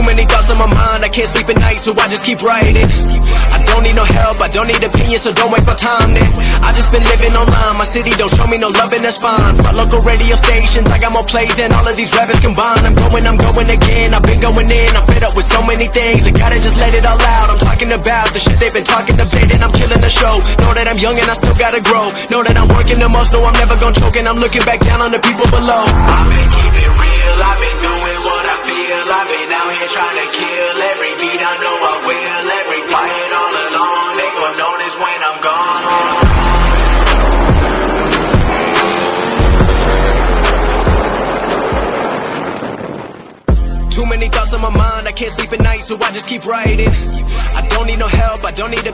many thoughts on my mind, I can't sleep at night, so I just keep writing. I don't need no help, I don't need opinions, so don't waste my time then. I just been living online, my city don't show me no love and that's fine. My local radio stations, I got more plays than all of these rappers combined. I'm going again, I've been going in, I'm fed up with so many things, I gotta just let it all out. I'm talking about the shit they've been talking about, and I'm killing the show. Know that I'm young and I still gotta grow, know that I'm working the most, know I'm never gonna choke, and I'm looking back down on the people below. I've been keeping real, I've been doing what I feel, I've been out here trying to kill every beat, I know I will, every quiet all alone, they gon' notice when I'm gone. Too many thoughts on my mind, I can't sleep at night, so I just keep writing. I don't need no help, I don't need a